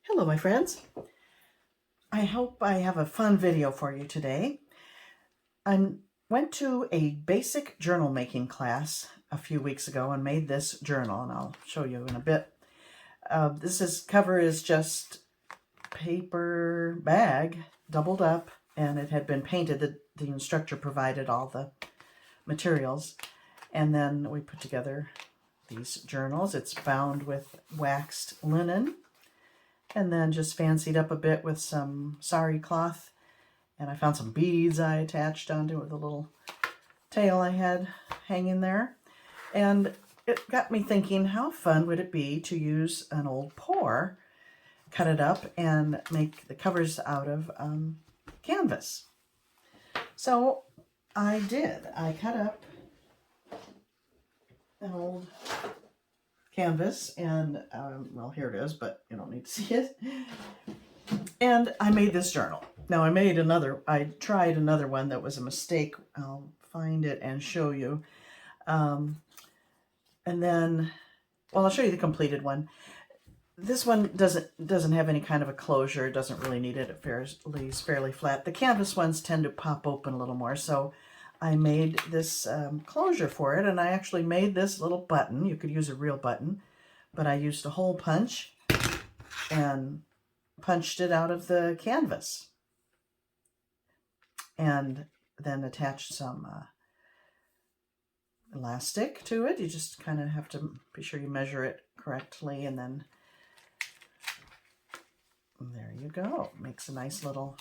Hello, my friends. I hope I have a fun video for you today. I went to a basic journal making class a few weeks ago and made this journal, and I'll show you in a bit. Cover is just paper bag doubled up, and it had been painted. The instructor provided all the materials, and then we put together these journals. It's bound with waxed linen, and then just fancied up a bit with some sari cloth. And I found some beads I attached onto the little tail I had hanging there. And it got me thinking, how fun would it be to use an old pour, cut it up, and make the covers out of canvas. So I did. I cut up an old canvas, and well, here it is, but you don't need to see it. And I made this journal. Now I tried another one that was a mistake. I'll find it and show you. And then, well, I'll show you the completed one. This one doesn't have any kind of a closure. It doesn't really need it. It's fairly flat. The canvas ones tend to pop open a little more, so I made this closure for it, and I actually made this little button. You could use a real button, but I used a hole punch and punched it out of the canvas, and then attached some elastic to it. You just kind of have to be sure you measure it correctly, and then there you go. Makes a nice little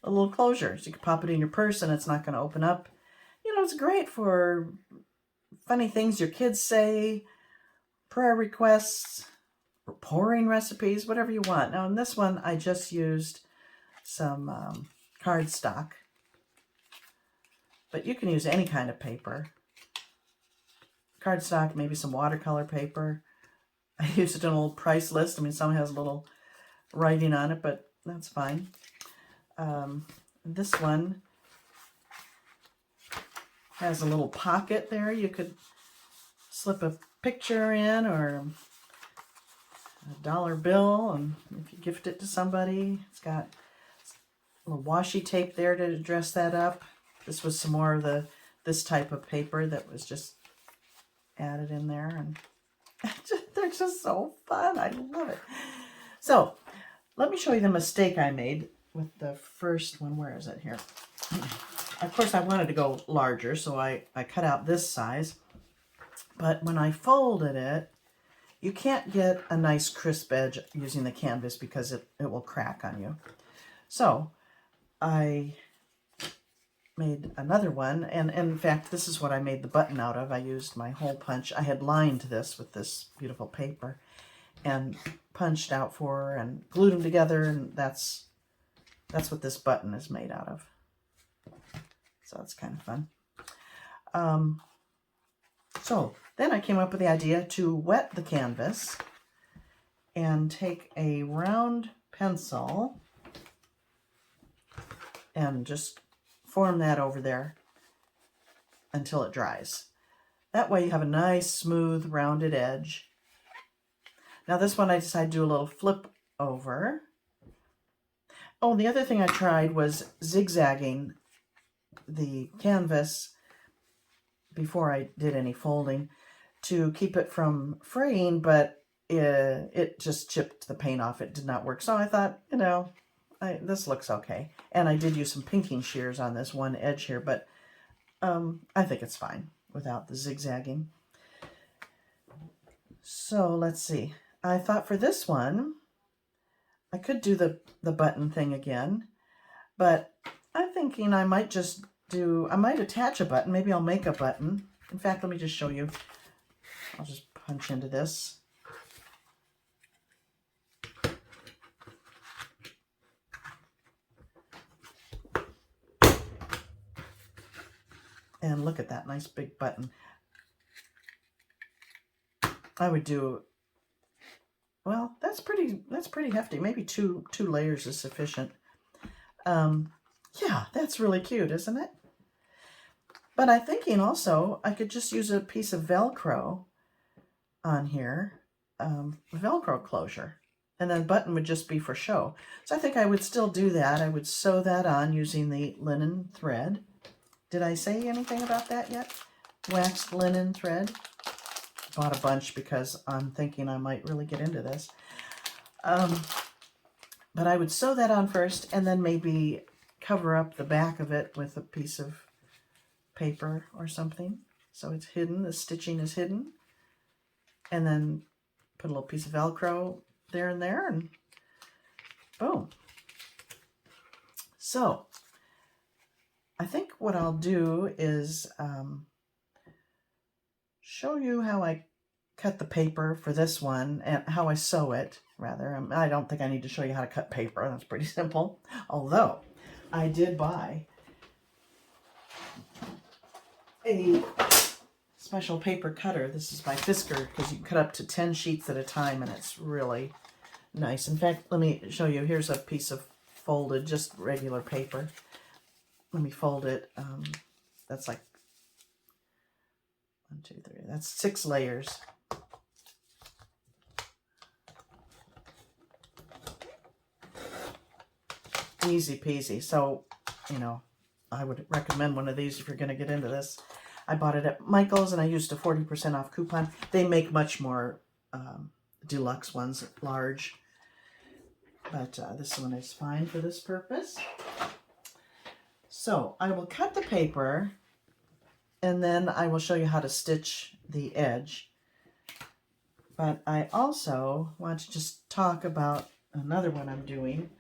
a little closure. So you can pop it in your purse and it's not going to open up. You know, it's great for funny things your kids say, prayer requests, pouring recipes, whatever you want. Now in this one, I just used some cardstock, but you can use any kind of paper. Cardstock, maybe some watercolor paper. I used an old price list. I mean, some has a little writing on it, but that's fine. This one has a little pocket there. You could slip a picture in or a dollar bill, and if you gift it to somebody, it's got a little washi tape there to dress that up. This was some more of this type of paper that was just added in there, and they're just so fun. I love it. So let me show you the mistake I made with the first one. Where is it? Here. Of course, I wanted to go larger, so I cut out this size. But when I folded it, you can't get a nice crisp edge using the canvas because it will crack on you. So I made another one, and in fact, this is what I made the button out of. I used my hole punch. I had lined this with this beautiful paper and punched out 4 and glued them together, and that's what this button is made out of. So that's kind of fun. So then I came up with the idea to wet the canvas and take a round pencil and just form that over there until it dries. That way you have a nice, smooth, rounded edge. Now this one I decided to do a little flip over. Oh, the other thing I tried was zigzagging the canvas before I did any folding to keep it from fraying, but it just chipped the paint off. It did not work. So I thought, you know, this looks okay. And I did use some pinking shears on this one edge here, but I think it's fine without the zigzagging. So let's see. I thought for this one, I could do the button thing again, but I'm thinking I might attach a button. Maybe I'll make a button. In fact, let me just show you. I'll just punch into this. And look at that nice big button. I would do, well, that's pretty hefty. Maybe two layers is sufficient. Yeah, that's really cute, isn't it? But I'm thinking also I could just use a piece of Velcro on here Velcro closure. And then button would just be for show. So I think I would still do that. I would sew that on using the linen thread. Did I say anything about that yet? Waxed linen thread. Bought a bunch because I'm thinking I might really get into this. But I would sew that on first and then maybe cover up the back of it with a piece of paper or something. So it's hidden, the stitching is hidden. And then put a little piece of Velcro there and there, and boom. So I think what I'll do is show you how I cut the paper for this one, and how I sew it, rather. I don't think I need to show you how to cut paper. That's pretty simple. Although I did buy a special paper cutter. This is by Fisker, because you can cut up to 10 sheets at a time, and it's really nice. In fact, let me show you. Here's a piece of folded, just regular paper. Let me fold it. That's like 1, 2, 3. That's 6 layers. Easy peasy. So, you know, I would recommend one of these if you're going to get into this. I bought it at Michael's, and I used a 40% off coupon. They make much more deluxe ones, large. But this one is fine for this purpose. So I will cut the paper, and then I will show you how to stitch the edge. But I also want to just talk about another one I'm doing.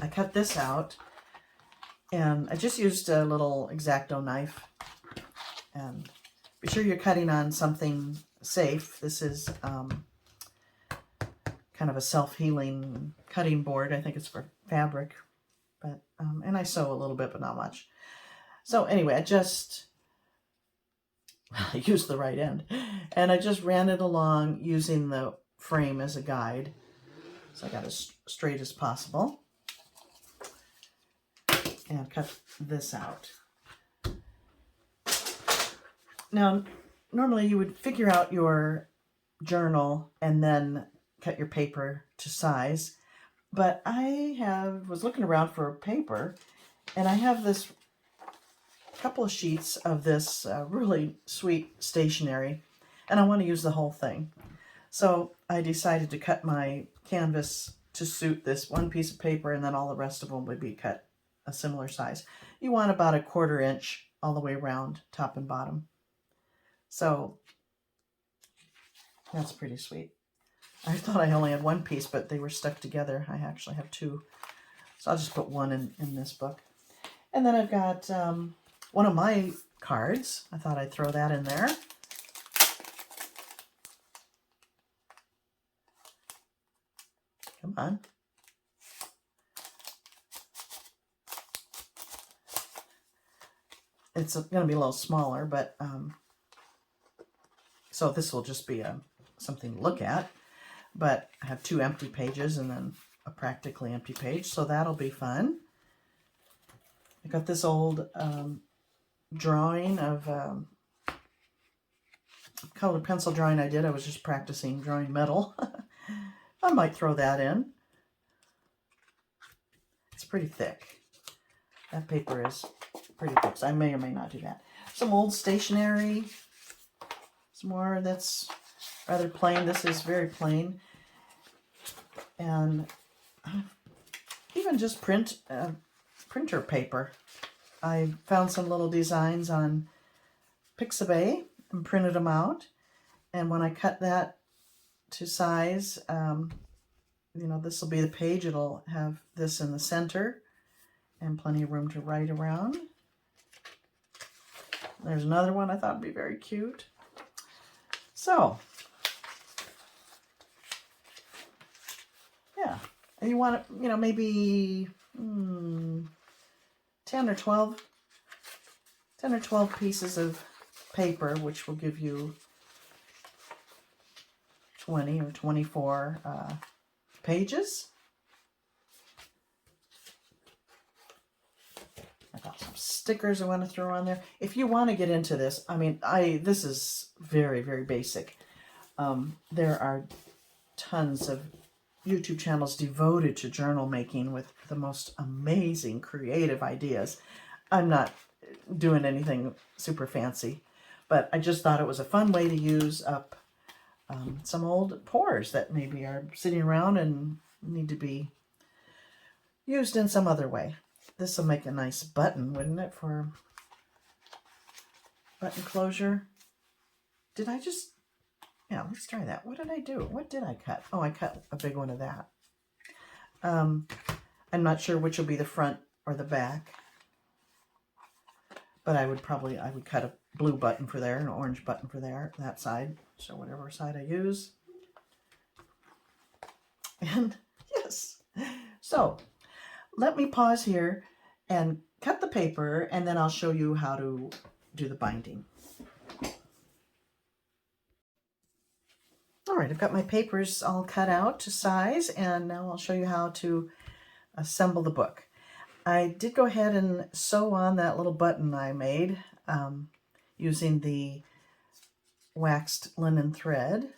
I cut this out, and I just used a little X-Acto knife. And be sure you're cutting on something safe. This is kind of a self-healing cutting board. I think it's for fabric, but and I sew a little bit, but not much. So anyway, I just used the right end, and I just ran it along using the frame as a guide. So I got as straight as possible, and cut this out. Now, normally you would figure out your journal and then cut your paper to size, but I was looking around for paper, and I have this couple of sheets of this really sweet stationery, and I want to use the whole thing. So I decided to cut my canvas to suit this one piece of paper, and then all the rest of them would be cut a similar size. You want about 1/4 inch all the way around, top and bottom. So that's pretty sweet. I thought I only had one piece, but they were stuck together. I actually have 2. So I'll just put one in this book. And then I've got one of my cards. I thought I'd throw that in there. Come on. It's going to be a little smaller, but so this will just be something to look at. But I have 2 empty pages and then a practically empty page, so that'll be fun. I got this old drawing of colored pencil drawing I did. I was just practicing drawing metal. I might throw that in. It's pretty thick. That paper is pretty thick, so I may or may not do that. Some old stationery. Some more that's rather plain. This is very plain. And even just printer paper. I found some little designs on Pixabay and printed them out. And when I cut that to size, you know, this will be the page. It'll have this in the center and plenty of room to write around. There's another one I thought would be very cute. So, yeah, and you want to, you know, maybe 10 or 12 pieces of paper, which will give you 20 or 24 pages. got some stickers I want to throw on there. If you want to get into this, I mean, this is very, very basic. There are tons of YouTube channels devoted to journal making with the most amazing creative ideas. I'm not doing anything super fancy, but I just thought it was a fun way to use up some old pours that maybe are sitting around and need to be used in some other way. This will make a nice button, wouldn't it, for button closure? Did I just... Yeah, let's try that. What did I do? What did I cut? Oh, I cut a big one of that. I'm not sure which will be the front or the back, but I would cut a blue button for there, an orange button for there, that side. So whatever side I use. And yes. So let me pause here and cut the paper, and then I'll show you how to do the binding. All right, I've got my papers all cut out to size, and now I'll show you how to assemble the book. I did go ahead and sew on that little button I made using the waxed linen thread.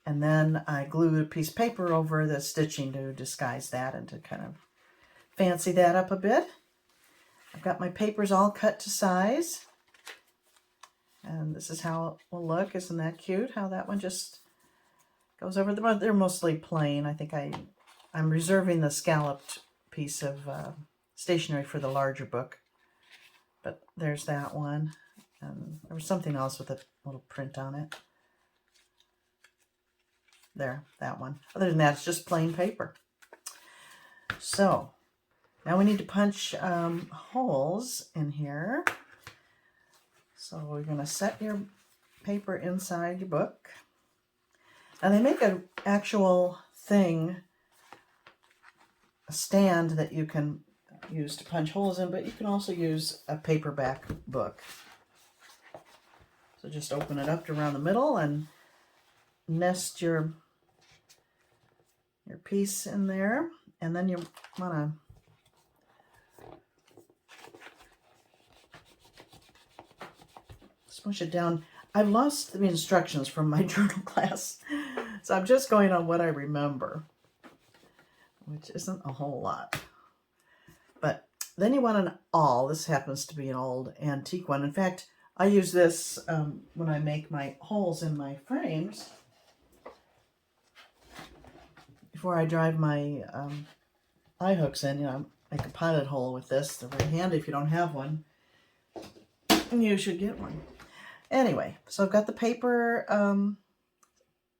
And then I glued a piece of paper over the stitching to disguise that and to kind of fancy that up a bit. I've got my papers all cut to size. And this is how it will look. Isn't that cute? How that one just goes over the... They're mostly plain. I think I'm reserving the scalloped piece of stationery for the larger book. But there's that one. And there was something else with a little print on it. There, that one. Other than that, it's just plain paper. So, now we need to punch holes in here. So we're going to set your paper inside your book. And they make an actual thing, a stand that you can use to punch holes in, but you can also use a paperback book. So just open it up around the middle and nest your piece in there, and then you want to smush it down. I've lost the instructions from my journal class, so I'm just going on what I remember, which isn't a whole lot. But then you want an awl. This happens to be an old antique one. In fact, I use this when I make my holes in my frames. Before I drive my eye hooks in, make a pilot hole with this. They're very handy if you don't have one. And you should get one. Anyway, so I've got the paper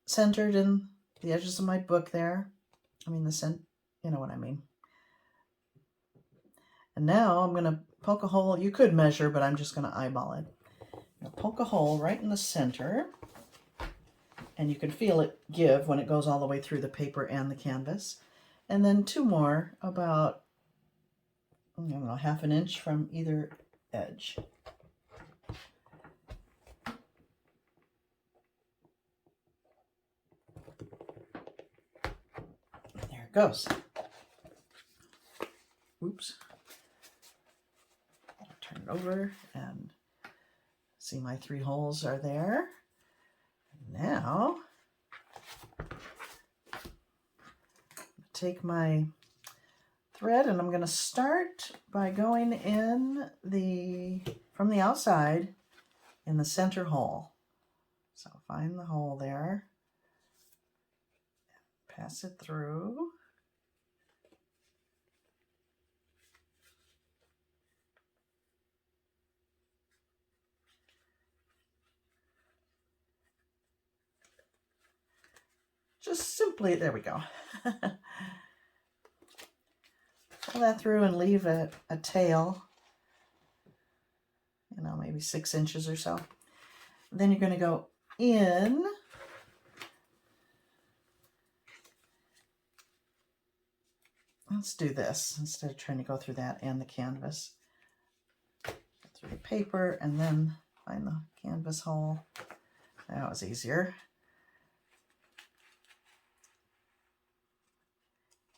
centered in the edges of my book there. I mean, you know what I mean. And now I'm going to poke a hole. You could measure, but I'm just going to eyeball it. I'm going to poke a hole right in the center. And you can feel it give when it goes all the way through the paper and the canvas. And then two more about, I don't know, ½ an inch from either edge. There it goes. Oops. I'll turn it over and see my 3 holes are there. Now, take my thread and I'm going to start by going in from the outside in the center hole. So find the hole there, pass it through. Just simply, there we go. Pull that through and leave a tail, maybe 6 inches or so. Then you're going to go in. Let's do this instead of trying to go through that and the canvas. Go through the paper and then find the canvas hole. That was easier.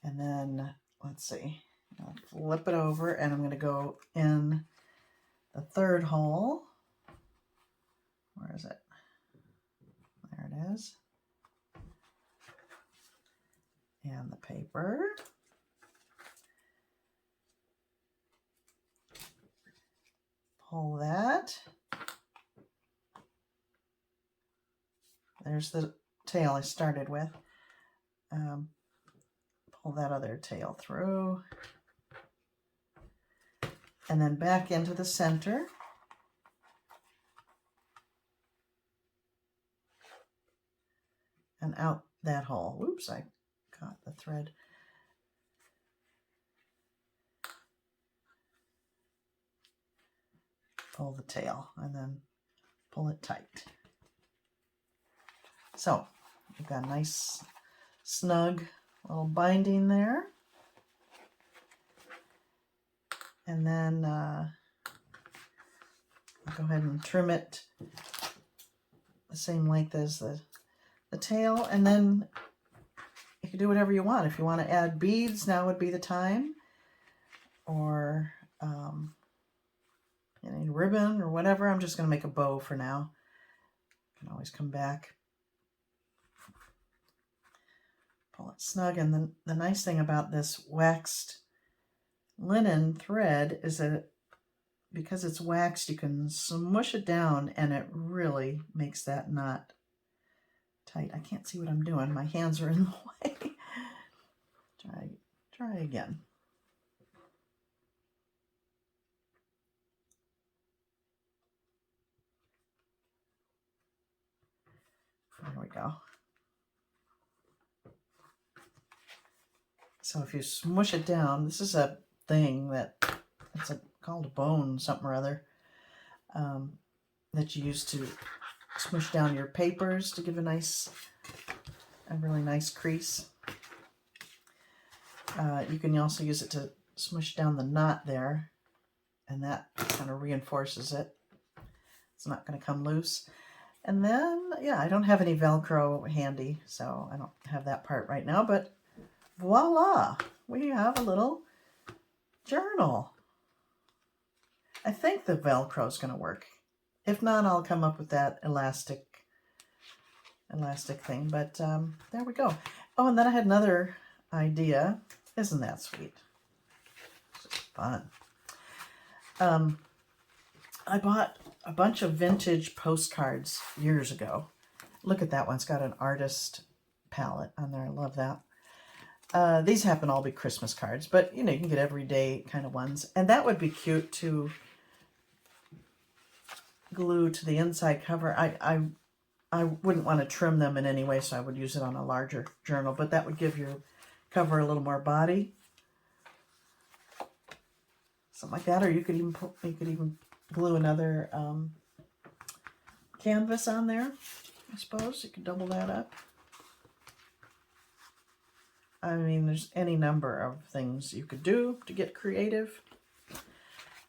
And then, let's see, I'll flip it over, and I'm going to go in the third hole. Where is it? There it is. And the paper. Pull that. There's the tail I started with. Pull that other tail through. And then back into the center. And out that hole. Oops, I caught the thread. Pull the tail and then pull it tight. So you've got a nice snug little binding there. And then I'll go ahead and trim it the same length as the tail, and then you can do whatever you want. If you want to add beads, now would be the time, or any ribbon or whatever. I'm just going to make a bow for now. You can always come back. Pull it snug, and then the nice thing about this waxed linen thread is that because it's waxed, you can smush it down and it really makes that knot tight. I can't see what I'm doing. My hands are in the way. Try again. There we go. So if you smush it down, this is a thing that it's called a bone something or other, that you use to smush down your papers to give a really nice crease. You can also use it to smush down the knot there, and that kind of reinforces it. It's not going to come loose. And then, yeah, I don't have any Velcro handy, so I don't have that part right now, but voila, we have a little journal. I think the Velcro is going to work. If not, I'll come up with that elastic thing, but there we go. Oh, and then I had another idea. Isn't that sweet? It's just fun. I bought a bunch of vintage postcards years ago. Look at that one. It's got an artist palette on there. I love that. These happen to all be Christmas cards, but you know, you can get everyday kind of ones. And that would be cute to glue to the inside cover. I wouldn't want to trim them in any way, so I would use it on a larger journal, but that would give your cover a little more body. Something like that, or you could even glue another canvas on there, I suppose. You could double that up. I mean, there's any number of things you could do to get creative.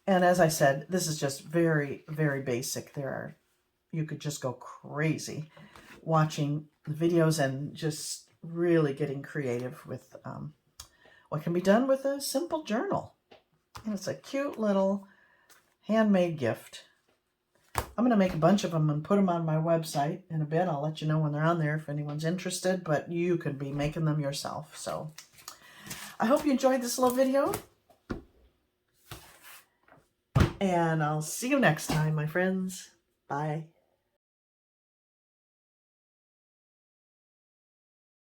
And as I said, this is just very, very basic. You could just go crazy watching the videos and just really getting creative with what can be done with a simple journal. And it's a cute little handmade gift. I'm going to make a bunch of them and put them on my website in a bit. I'll let you know when they're on there if anyone's interested, but you could be making them yourself. So I hope you enjoyed this little video. And I'll see you next time, my friends. Bye.